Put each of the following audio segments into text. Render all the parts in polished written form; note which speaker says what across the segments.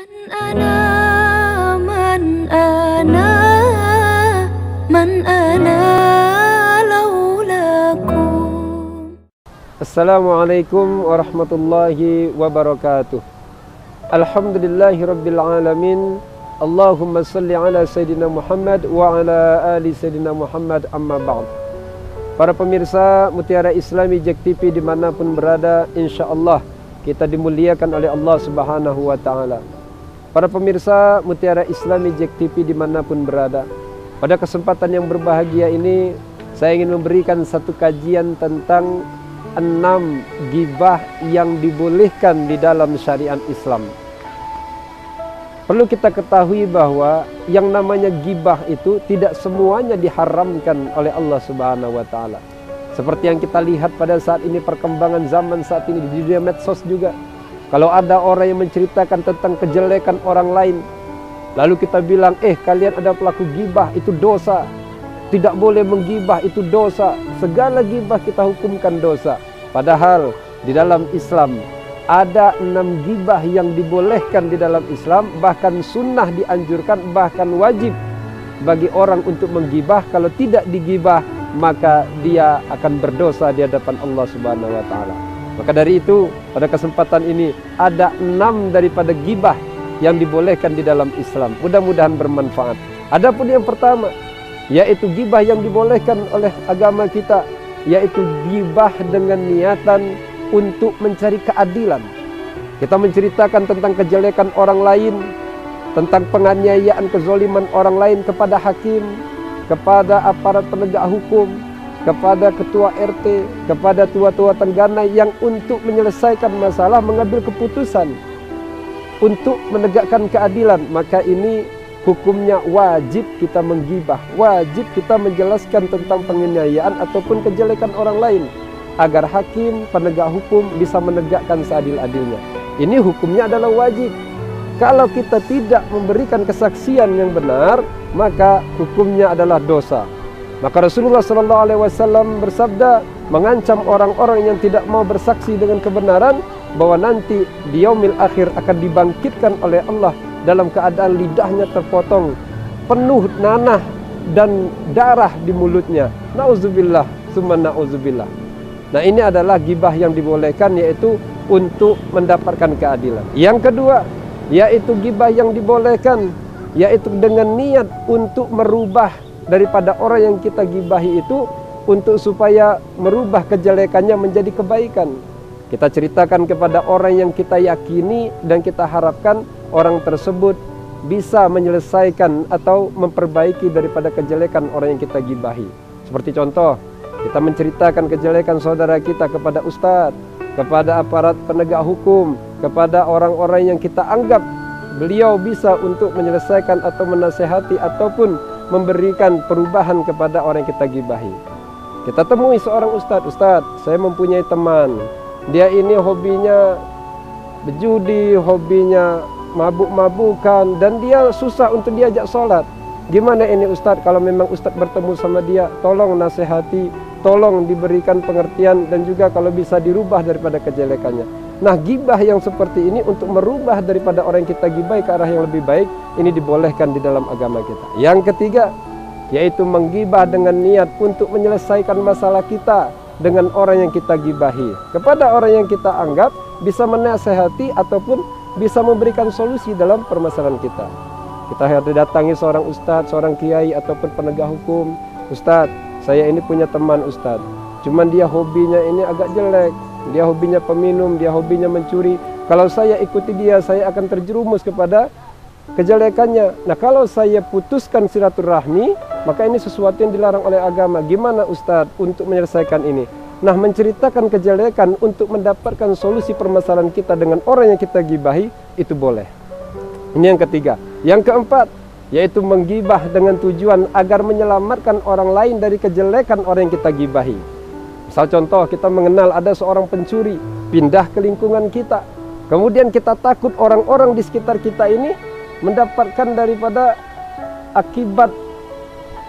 Speaker 1: من أنا من أنا من أنا لولاكم.
Speaker 2: Assalamualaikum warahmatullahi wabarakatuh. Alhamdulillahi rabbil alamin. Allahumma salli ala Sayyidina Muhammad wa ala ali Sayyidina Muhammad, amma ba'd. Para pemirsa Mutiara Islami JEK TV dimanapun berada, insyaAllah kita dimuliakan oleh Allah Subhanahu wa ta'ala. Para pemirsa Mutiara Islami JEK TV dimanapun berada, pada kesempatan yang berbahagia ini saya ingin memberikan satu kajian tentang 6 ghibah yang dibolehkan di dalam syariat Islam. Perlu kita ketahui bahwa yang namanya ghibah itu tidak semuanya diharamkan oleh Allah Subhanahu wa ta'ala. Seperti yang kita lihat pada saat ini, perkembangan zaman saat ini di dunia medsos juga. Kalau ada orang yang menceritakan tentang kejelekan orang lain, lalu kita bilang, kalian ada pelaku ghibah, itu dosa. Tidak boleh menggibah, itu dosa. Segala ghibah kita hukumkan dosa. Padahal di dalam Islam ada 6 ghibah yang dibolehkan di dalam Islam. Bahkan sunnah dianjurkan, bahkan wajib bagi orang untuk menggibah. Kalau tidak digibah, maka dia akan berdosa di hadapan Allah Subhanahu wa ta'ala. Maka dari itu, pada kesempatan ini ada 6 daripada ghibah yang dibolehkan di dalam Islam. Mudah-mudahan bermanfaat. Adapun yang pertama, yaitu ghibah yang dibolehkan oleh agama kita, yaitu ghibah dengan niatan untuk mencari keadilan. Kita menceritakan tentang kejelekan orang lain, tentang penganiayaan, kezoliman orang lain kepada hakim, kepada aparat penegak hukum, kepada ketua RT, kepada tua-tua tenggana, yang untuk menyelesaikan masalah, mengambil keputusan untuk menegakkan keadilan. Maka ini hukumnya wajib kita menggibah, wajib kita menjelaskan tentang penganiayaan ataupun kejelekan orang lain, agar hakim, penegak hukum bisa menegakkan seadil-adilnya. Ini hukumnya adalah wajib. Kalau kita tidak memberikan kesaksian yang benar, maka hukumnya adalah dosa. Maka Rasulullah SAW bersabda, mengancam orang-orang yang tidak mau bersaksi dengan kebenaran, bahwa nanti di yaumil akhir akan dibangkitkan oleh Allah dalam keadaan lidahnya terpotong, penuh nanah dan darah di mulutnya. Nauzubillah, summa nauzubillah. Nah, ini adalah ghibah yang dibolehkan, yaitu untuk mendapatkan keadilan. Yang kedua, yaitu ghibah yang dibolehkan, yaitu dengan niat untuk merubah daripada orang yang kita ghibahi itu, untuk supaya merubah kejelekannya menjadi kebaikan. Kita ceritakan kepada orang yang kita yakini dan kita harapkan orang tersebut bisa menyelesaikan atau memperbaiki daripada kejelekan orang yang kita ghibahi. Seperti contoh, kita menceritakan kejelekan saudara kita kepada ustadz, kepada aparat penegak hukum, kepada orang-orang yang kita anggap beliau bisa untuk menyelesaikan atau menasehati ataupun memberikan perubahan kepada orang yang kita gibahi. Kita temui seorang ustadz, saya mempunyai teman, dia ini hobinya berjudi, hobinya mabuk-mabukan, dan dia susah untuk diajak sholat. Gimana ini ustadz, kalau memang ustadz bertemu sama dia, tolong nasihati, tolong diberikan pengertian, dan juga kalau bisa dirubah daripada kejelekannya. Nah, ghibah yang seperti ini untuk merubah daripada orang yang kita ghibahi ke arah yang lebih baik, ini dibolehkan di dalam agama kita. Yang ketiga, yaitu menggibah dengan niat untuk menyelesaikan masalah kita dengan orang yang kita ghibahi, kepada orang yang kita anggap bisa menasehati ataupun bisa memberikan solusi dalam permasalahan kita. Kita datangi seorang ustadz, seorang kiai ataupun penegak hukum. Ustadz, saya ini punya teman ustadz, cuman dia hobinya ini agak jelek, dia hobinya peminum, dia hobinya mencuri. Kalau saya ikuti dia, saya akan terjerumus kepada kejelekannya. Nah, kalau saya putuskan silaturahmi, maka ini sesuatu yang dilarang oleh agama. Gimana ustadz untuk menyelesaikan ini? Nah, menceritakan kejelekan untuk mendapatkan solusi permasalahan kita dengan orang yang kita gibahi, itu boleh. Ini yang ketiga. Yang keempat, yaitu menggibah dengan tujuan agar menyelamatkan orang lain dari kejelekan orang yang kita gibahi. Misal contoh, kita mengenal ada seorang pencuri pindah ke lingkungan kita, kemudian kita takut orang-orang di sekitar kita ini mendapatkan daripada akibat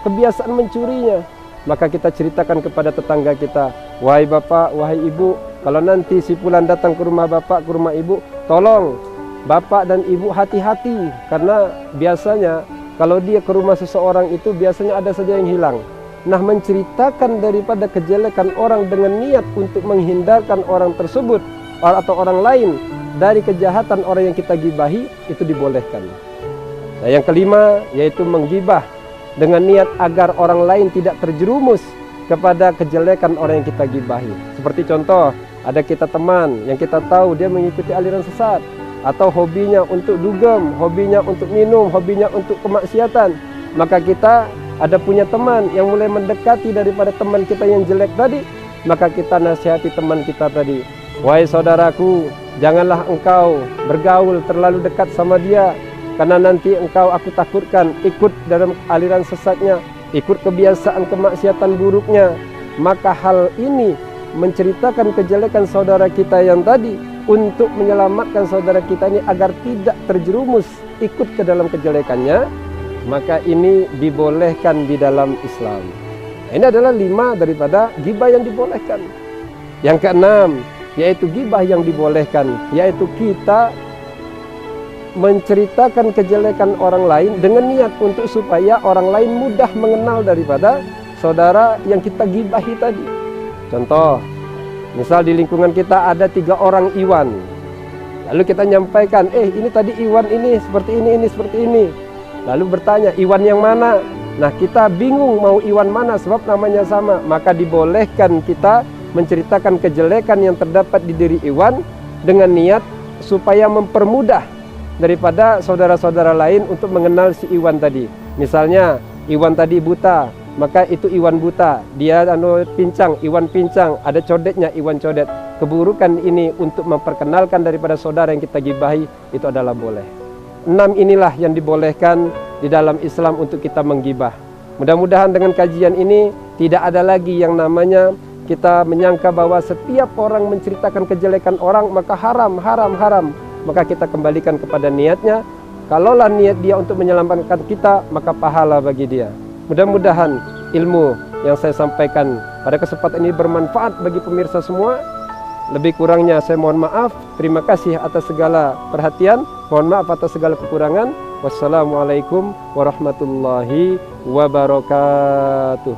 Speaker 2: kebiasaan mencurinya. Maka kita ceritakan kepada tetangga kita, wahai bapak, wahai ibu, kalau nanti si fulan datang ke rumah bapak, ke rumah ibu, tolong bapak dan ibu hati-hati, karena biasanya kalau dia ke rumah seseorang itu biasanya ada saja yang hilang. Nah, menceritakan daripada kejelekan orang dengan niat untuk menghindarkan orang tersebut atau orang lain dari kejahatan orang yang kita gibahi, itu dibolehkan. Nah, yang kelima yaitu menggibah dengan niat agar orang lain tidak terjerumus kepada kejelekan orang yang kita gibahi. Seperti contoh, ada kita teman yang kita tahu dia mengikuti aliran sesat, atau hobinya untuk dugem, hobinya untuk minum, hobinya untuk kemaksiatan. Maka kita ada punya teman yang mulai mendekati daripada teman kita yang jelek tadi, maka kita nasihati teman kita tadi, wahai saudaraku, janganlah engkau bergaul terlalu dekat sama dia, karena nanti aku takutkan ikut dalam aliran sesatnya, ikut kebiasaan kemaksiatan buruknya. Maka hal ini menceritakan kejelekan saudara kita yang tadi untuk menyelamatkan saudara kita ini agar tidak terjerumus ikut ke dalam kejelekannya, maka ini dibolehkan di dalam Islam. Ini adalah 5 daripada gibah yang dibolehkan. Yang keenam yaitu gibah yang dibolehkan, yaitu kita menceritakan kejelekan orang lain dengan niat untuk supaya orang lain mudah mengenal daripada saudara yang kita gibahi tadi. Contoh, misal di lingkungan kita ada 3 orang Iwan, lalu kita nyampaikan, ini tadi Iwan ini seperti ini seperti ini. Lalu bertanya, Iwan yang mana? Nah, kita bingung mau Iwan mana sebab namanya sama. Maka dibolehkan kita menceritakan kejelekan yang terdapat di diri Iwan dengan niat supaya mempermudah daripada saudara-saudara lain untuk mengenal si Iwan tadi. Misalnya Iwan tadi buta, maka itu Iwan buta, dia pincang, Iwan pincang, ada codetnya, Iwan codet. Keburukan ini untuk memperkenalkan daripada saudara yang kita gibahi, itu adalah boleh. 6 inilah yang dibolehkan di dalam Islam untuk kita menggibah. Mudah-mudahan dengan kajian ini tidak ada lagi yang namanya kita menyangka bahwa setiap orang menceritakan kejelekan orang maka haram. Maka kita kembalikan kepada niatnya. Kalaulah niat dia untuk menyelamatkan kita, maka pahala bagi dia. Mudah-mudahan ilmu yang saya sampaikan pada kesempatan ini bermanfaat bagi pemirsa semua. Lebih kurangnya saya mohon maaf. Terima kasih atas segala perhatian. Mohon maaf atas segala kekurangan. Wassalamualaikum warahmatullahi wabarakatuh.